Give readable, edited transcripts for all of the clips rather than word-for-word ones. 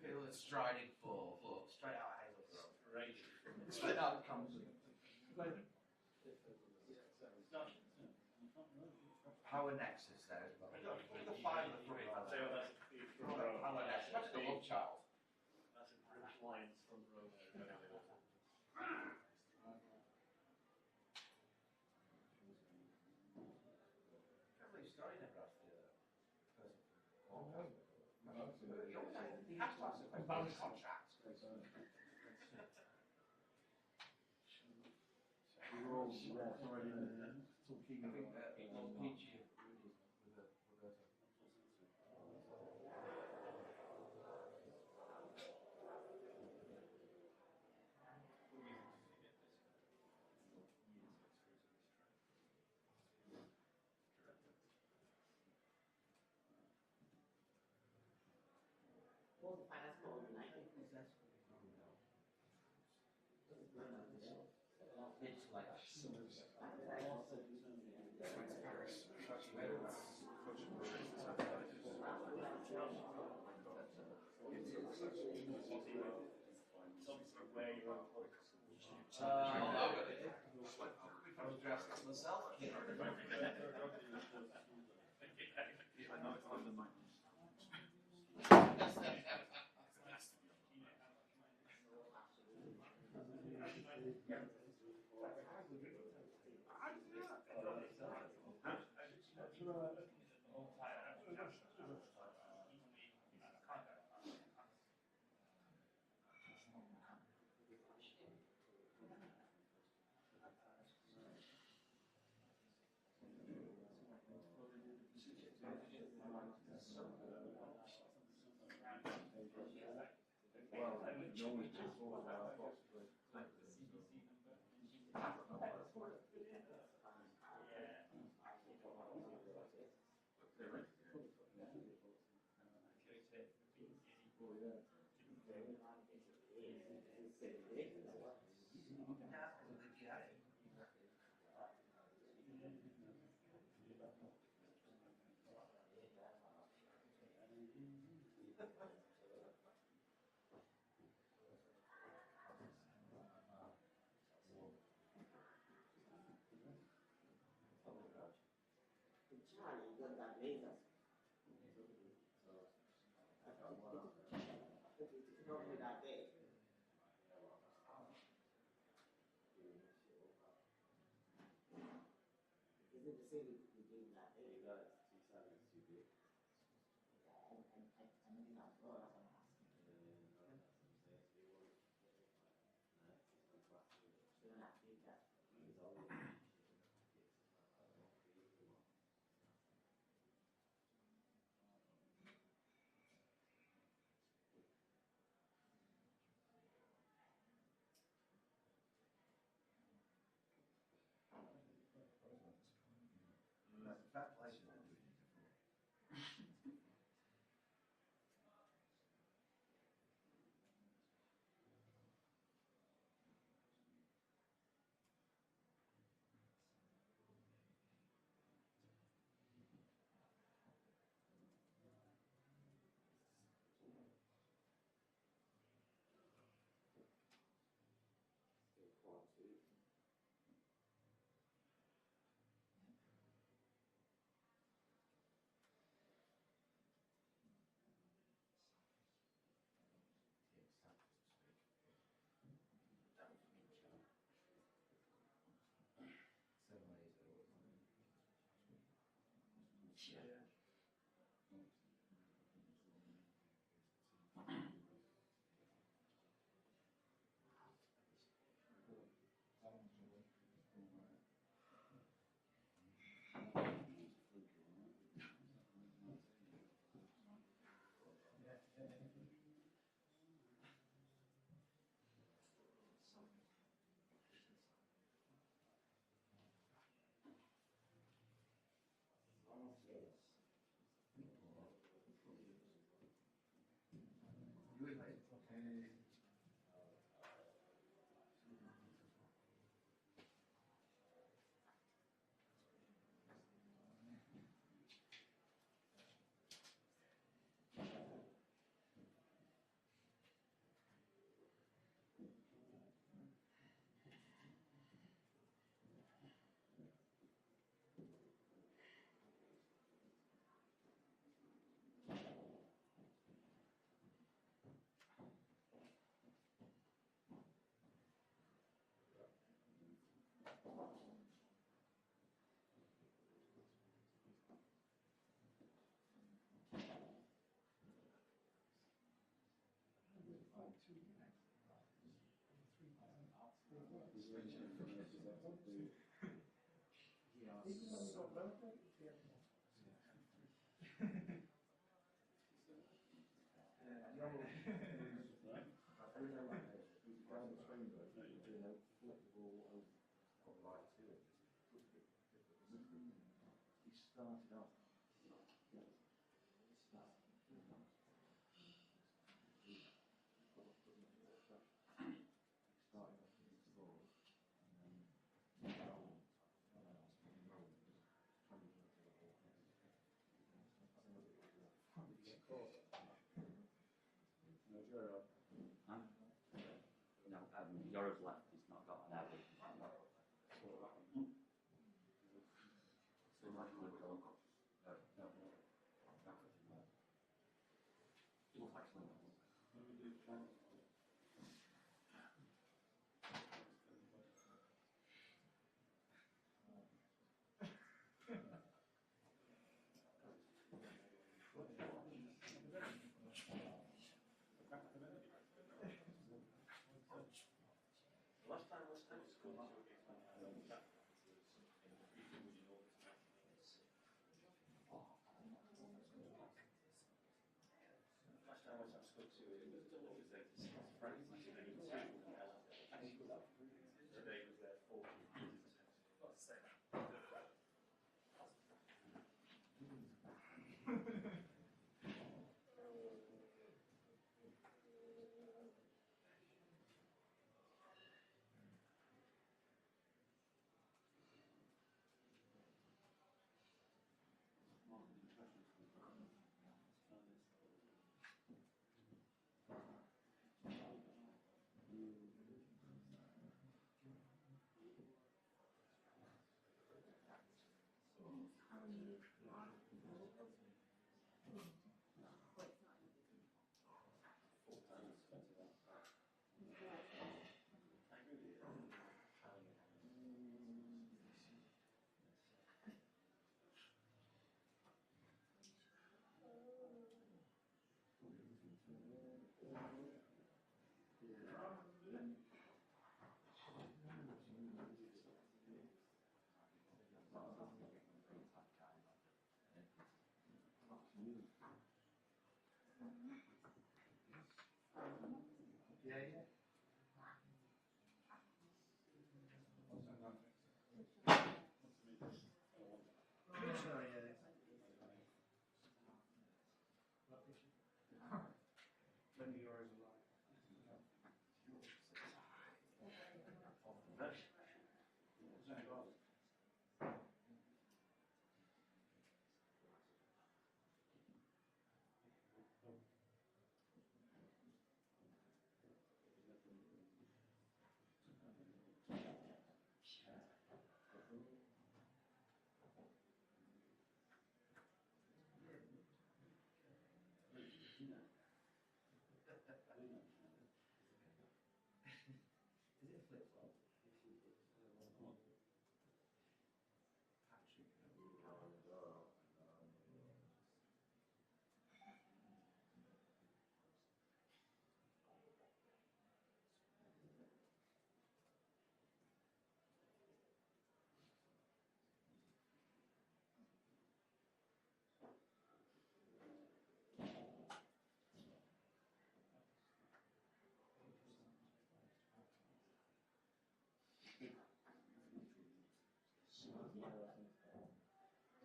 Feel it striding full, straight out of Hazelgrove. Straight out of Compton. Power Nexus there as well. The five of the front row. Power Nexus. That's the love child. That's a British Lions front row there. Can't believe Scotty never asked the person. He has to ask the question about his contract. We were all already talking I think about it was Peachy and Rudy with Roberto. What was the finance called tonight? It's like I was dressed as myself. Charlie got that laser. Not with that day. Is it the same with that day? And then I'm God, that's what I'm asking. So then I think that. That place. Yours left, he's not got an average. Last time was school. Last time I was at school too, it was like Friday, today was there 40.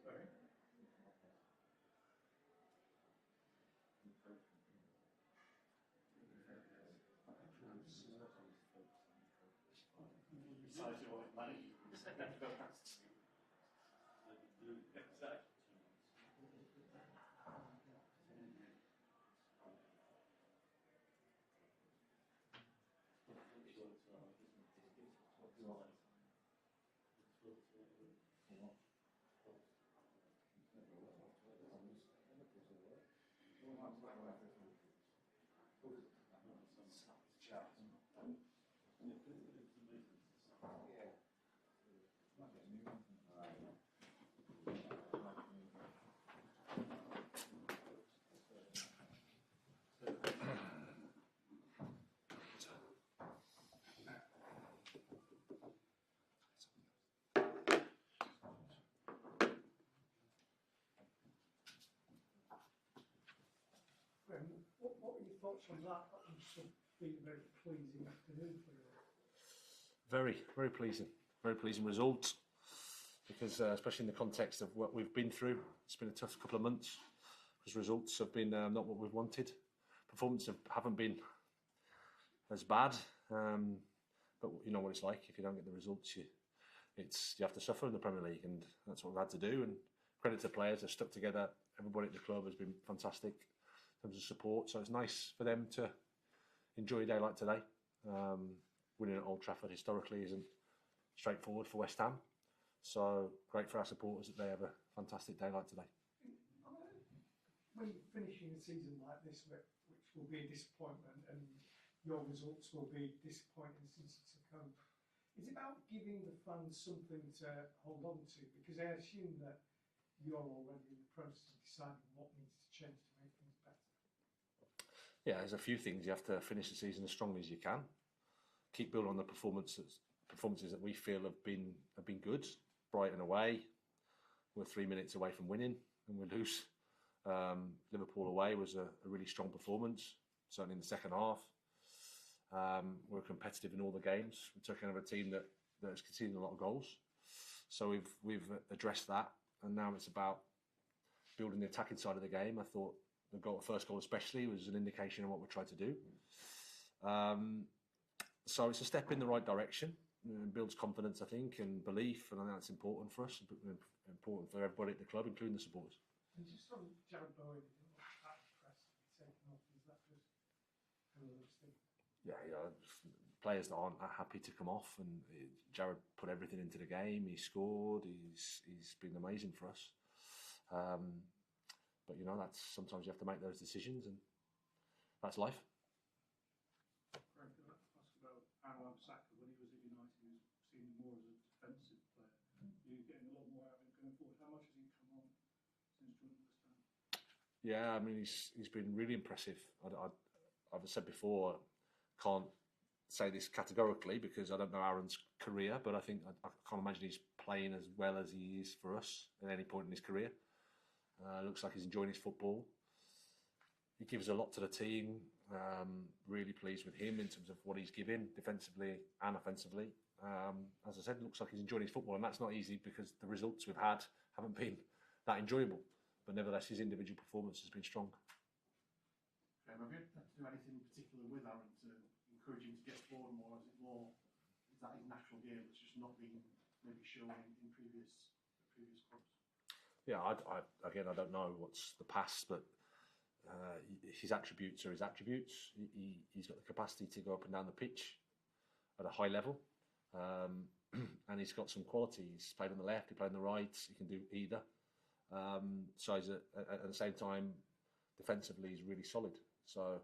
Sorry? Besides your money. What were your thoughts on that? That must have been a very pleasing afternoon for you. Very, very pleasing. Very pleasing result. Because especially in the context of what we've been through, it's been a tough couple of months. Because results have been not what we've wanted. Performances haven't been as bad. But you know what it's like. If you don't get the results, you have to suffer in the Premier League, and that's what we've had to do. And credit to the players, they've stuck together. Everybody at the club has been fantastic in terms of support. So it's nice for them to enjoy a day like today. Winning at Old Trafford historically isn't straightforward for West Ham. So great for our supporters that they have a fantastic day like today. When finishing a season like this, which will be a disappointment, and your results will be disappointing since it's a come, is it about giving the fans something to hold on to? Because I assume that you're already in the process of deciding what needs to change to make things better. Yeah, there's a few things. You have to finish the season as strongly as you can. Keep building on the performances that we feel have been good. Brighton away, we're 3 minutes away from winning and we lose. Liverpool away was a really strong performance, certainly in the second half. We're competitive in all the games. We took another team that has conceded a lot of goals. So we've addressed that, and now it's about building the attacking side of the game. I thought the first goal especially was an indication of what we're trying to do. So it's a step in the right direction. It builds confidence, I think, and belief, and I think that's important for us, important for everybody at the club, including the supporters. And just on Jared Bowen, you know, that impressed to be taken off, is that just one of those things? Yeah, players that aren't happy to come off, and Jared put everything into the game. He scored. He's been amazing for us. But you know, that's sometimes you have to make those decisions, and that's life. Frank, I'd like to ask about Aaron Saka. When he was at United, he was seen more as a defensive player. You're getting a lot more out of him going forward. How much has he come on since joining West Ham? Yeah, I mean, he's been really impressive. I've said before, can't say this categorically because I don't know Aaron's career, but I think I can't imagine he's playing as well as he is for us at any point in his career. Looks like he's enjoying his football. He gives a lot to the team. Really pleased with him in terms of what he's giving defensively and offensively. As I said, it looks like he's enjoying his football, and that's not easy because the results we've had haven't been that enjoyable. But nevertheless, his individual performance has been strong. Have you had to do anything in particular with Aaron to encourage him to get forward more? Is that his natural game that's just not been maybe shown in previous clubs? Yeah, I don't know what's the past, but his attributes are his attributes. He's got the capacity to go up and down the pitch at a high level, and he's got some quality. He's played on the left, he played on the right. He can do either. So he's at the same time, defensively, he's really solid. So,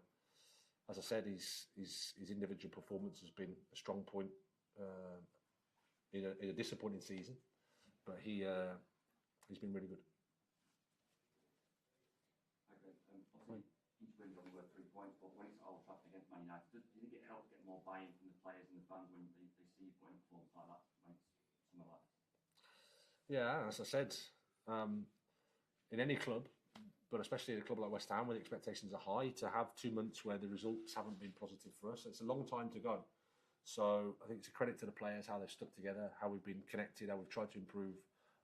as I said, his individual performance has been a strong point in a disappointing season, but he's been really good. Each win is only worth 3 points, but when it's Old Trafford against Man United, do you think it helps get more buy-in from the players and the fans when they see you putting a performance like that, when it's something like that? Yeah, as I said, in any club, but especially in a club like West Ham where the expectations are high, to have 2 months where the results haven't been positive for us, it's a long time to go. So I think it's a credit to the players, how they've stuck together, how we've been connected, how we've tried to improve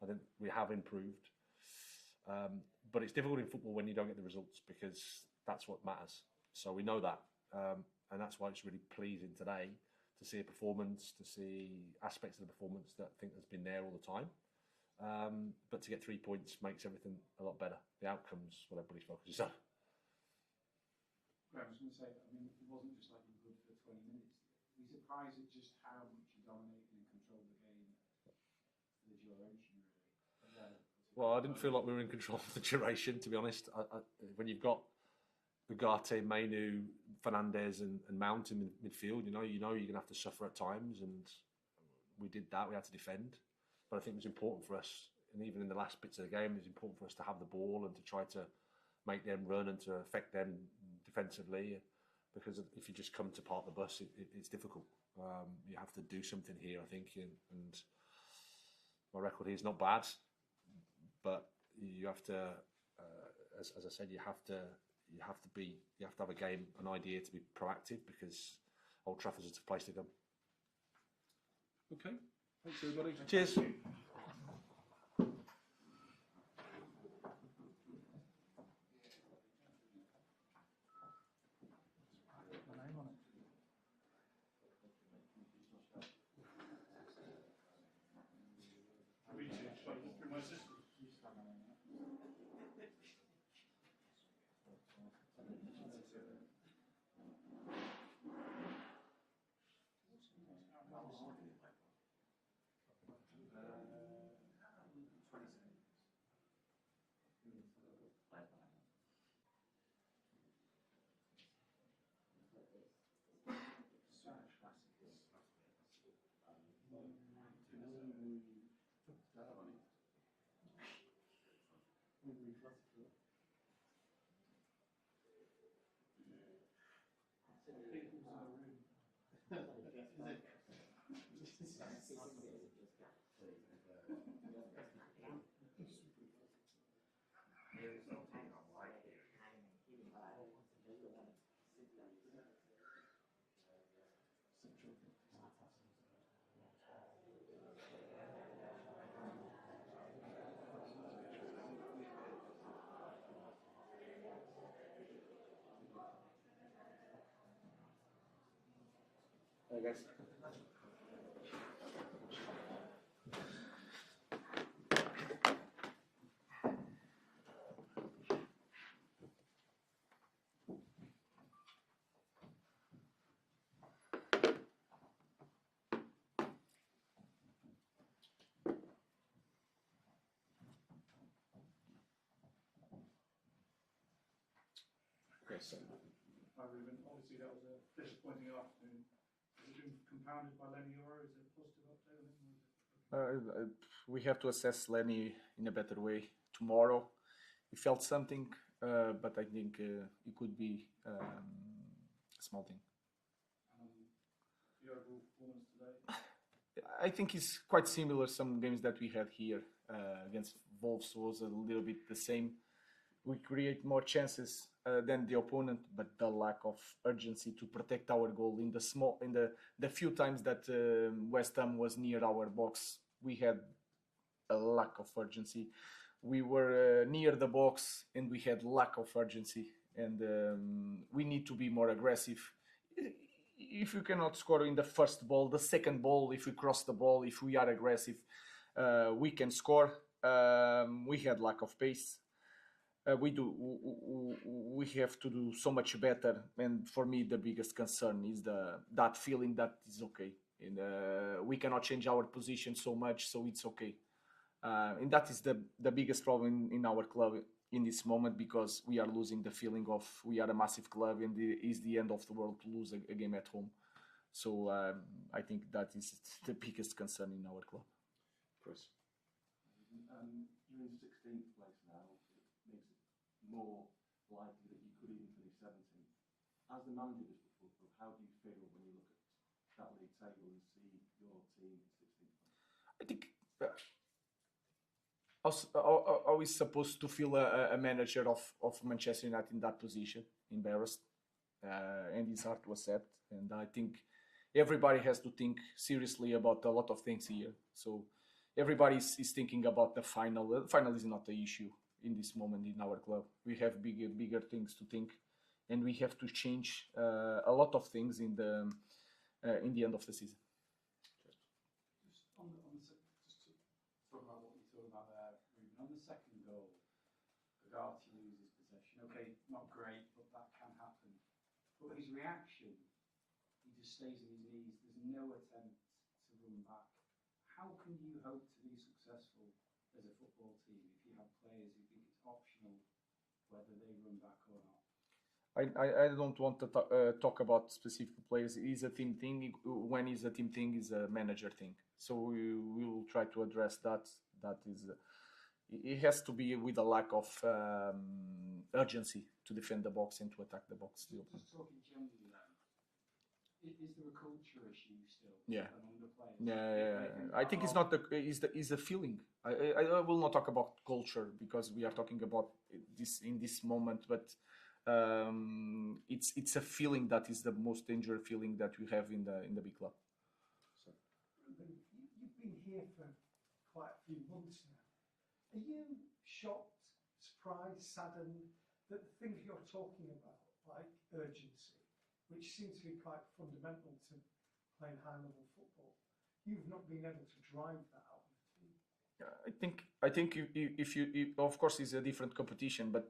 I think we have improved. But it's difficult in football when you don't get the results because that's what matters. So we know that. And that's why it's really pleasing today to see a performance, to see aspects of the performance that I think has been there all the time. But to get 3 points makes everything a lot better. The outcome's what everybody focuses on. Graham, I was going to say, I mean, it wasn't just like you were good for 20 minutes. Were you surprised at just how much you dominated and controlled the game for the duration, really? Well, I didn't feel like we were in control of the duration, to be honest. When you've got Ugarte, Mainu, Fernandes and Mount in midfield, you know you're going to have to suffer at times, and we did that. We had to defend. But I think it was important for us, and even in the last bits of the game, it was important for us to have the ball and to try to make them run and to affect them defensively, because if you just come to park the bus, it's difficult. You have to do something here, I think, and my record here is not bad, but you have to, as I said, you have to have a game, an idea to be proactive, because Old Trafford's a place to go. Okay, thanks everybody. Cheers. I guess. So, hi Ruben, obviously that was a disappointing afternoon. Has it been compounded by Lenny Euro? Is there a positive update on him? We have to assess Lenny in a better way tomorrow. He felt something, but I think it could be a small thing. Your overall performance today? I think it's quite similar. Some games that we had here against Wolves was a little bit the same. We create more chances than the opponent, but the lack of urgency to protect our goal in the few times that West Ham was near our box, we had a lack of urgency. We were near the box and we had lack of urgency, and we need to be more aggressive. If you cannot score in the first ball, the second ball, if we cross the ball, if we are aggressive, we can score. We had lack of pace. We have to do so much better, and for me the biggest concern is that feeling that is okay, and we cannot change our position so much, so it's okay, and that is the biggest problem in our club in this moment, because we are losing the feeling of we are a massive club and it is the end of the world to lose a game at home. So I think that is the biggest concern in our club. Chris. You're in 16th place now. It makes it more likely that you could even finish 17th. As the manager of this football club, how do you feel when you look at that league table and see your team in 16th place? I think how is supposed to feel a manager of Manchester United in that position, embarrassed, and it's hard to accept. And I think everybody has to think seriously about a lot of things here. So everybody is thinking about the final. The final is not the issue in this moment in our club. We have bigger things to think, and we have to change a lot of things in the end of the season. Just just to talk about what you talked about there, Ruben. On the second goal, Gatti loses possession. Okay, not great, but that can happen. But his reaction, he just stays on his knees. There's no attempt to run back. How can you hope to be successful as a football team if you have players who think it's optional whether they run back or not? I don't want to talk about specific players. It's a team thing. When it's a team thing, it's a manager thing. So we will try to address that. That is, it has to be with a lack of urgency to defend the box and to attack the box. Just talking generally then, is there a culture issue still Yeah. among the players? Yeah, I think it's not is a feeling. I will not talk about culture because we are talking about this in this moment, but it's a feeling that is the most dangerous feeling that we have in the big club. So. Ruben, you've been here for quite a few months now. Are you shocked, surprised, saddened that the things you're talking about, like urgency, which seems to be quite fundamental to playing high-level football, you've not been able to drive that out of the team? I think if you of course it's a different competition, but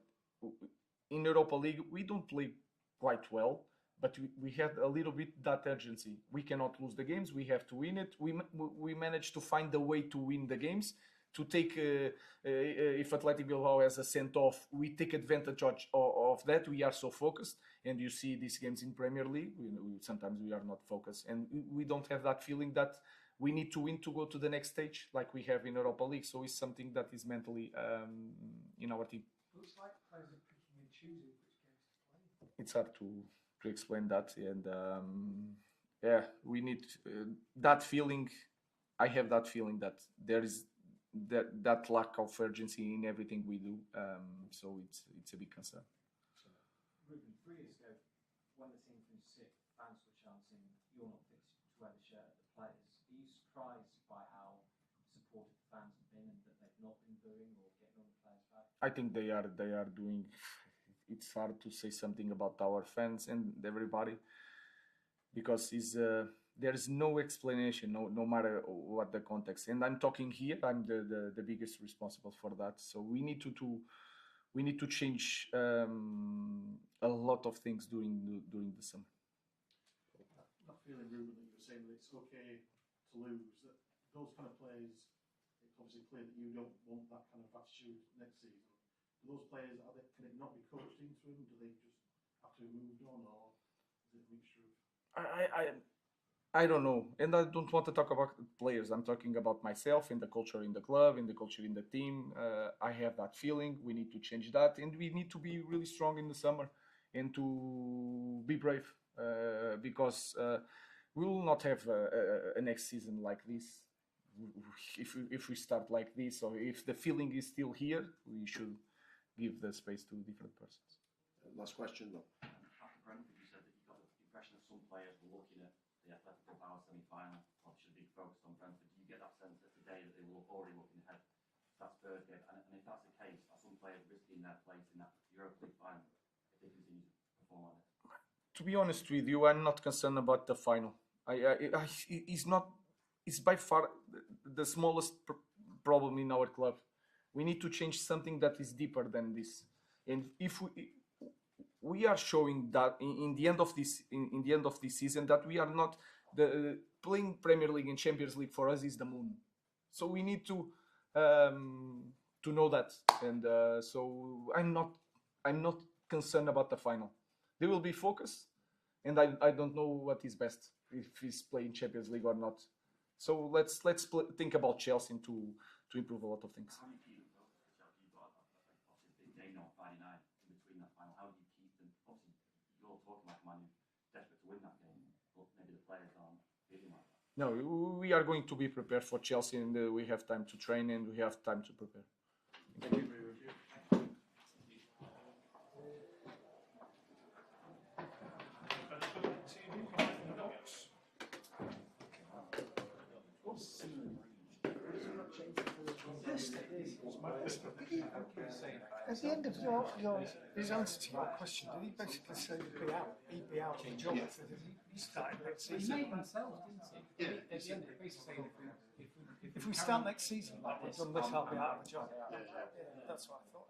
in Europa League we don't play quite well, but we had a little bit that urgency. We cannot lose the games. We have to win it. We managed to find a way to win the games. To take if Athletic Bilbao has a sent off, we take advantage of that. We are so focused, and you see these games in Premier League. Sometimes we are not focused, and we don't have that feeling that we need to win to go to the next stage like we have in Europa League. So it's something that is mentally in our team. Looks like players are picking and choosing which games to play. It's hard to explain that, and yeah, we need that feeling. I have that feeling that there is that lack of urgency in everything we do. So it's a big concern. Ruben, 3 years ago, when the team finished 6th, fans were chanting, "You're not fit to wear the shirt of the players." Are you surprised by how supportive the fans have been and that they've not been booing or getting all the players back? I think they are doing. It's hard to say something about our fans and everybody because there is no explanation, no matter what the context. And I'm talking here. I'm the biggest responsible for that. So we need to change a lot of things during the summer. That feeling, Ruben, that you were saying that it's okay to lose. That those kind of players, it's obviously clear that you don't want that kind of attitude next season. Do those players, can it not be coached into them? Do they just have to be moved on, or is it a mixture of? I don't know, and I don't want to talk about players. I'm talking about myself and the culture in the club, and the culture in the team. I have that feeling. We need to change that, and we need to be really strong in the summer and to be brave because we will not have a next season like this. If we start like this, or if the feeling is still here, we should give the space to different persons. Last question, though. After Brentford, you said that you got the impression that some players were looking at the Athletic Bilbao semi-final, obviously a big focus on Brentford. Do you get that sense that today that they were already looking ahead to that Spurs game? And if that's the case, are some players risking their place in that Europa League final if they continue to perform like this? To be honest with you, I'm not concerned about the final. It's not. It's by far the smallest problem in our club. We need to change something that is deeper than this. And if we are showing that in the end of this season that we are not playing Premier League and Champions League for us is the moon. So we need to know that. And so I'm not concerned about the final. They will be focused, and I don't know what is best if he's playing Champions League or not. So let's think about Chelsea to improve a lot of things. How do you keep them focused? Chelsea, you've got obviously a big game now, Friday night, in between that final. How do you keep them? Obviously, you're all talking like Man U, desperate to win that game, but maybe the players aren't feeling like that. No, we are going to be prepared for Chelsea, and we have time to train and we have time to prepare. Thank you. What's At the end of his answer to your question, did he basically say he'd be out of the job if he started next He season? made himself, didn't he? Yeah. At the end, he basically saying If we start next season like we've done this, I'll be out of a job. Yeah. That's what I thought.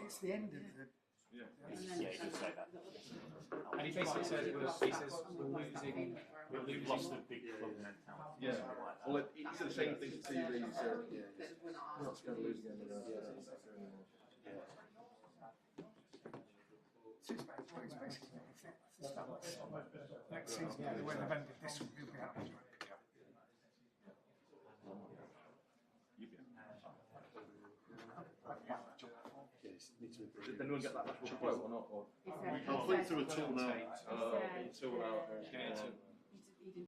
It's the end of the. Yeah, he did say that. And he basically says We've lost a big club mentality. Yeah. Well, he said the same thing to TV. He said, we're not going to lose again. It's basically if they start next season the way they've ended this one, he'll be out of a job. Did anyone get that actual quote or not? Or? I'll flick through a tool now. Tool out.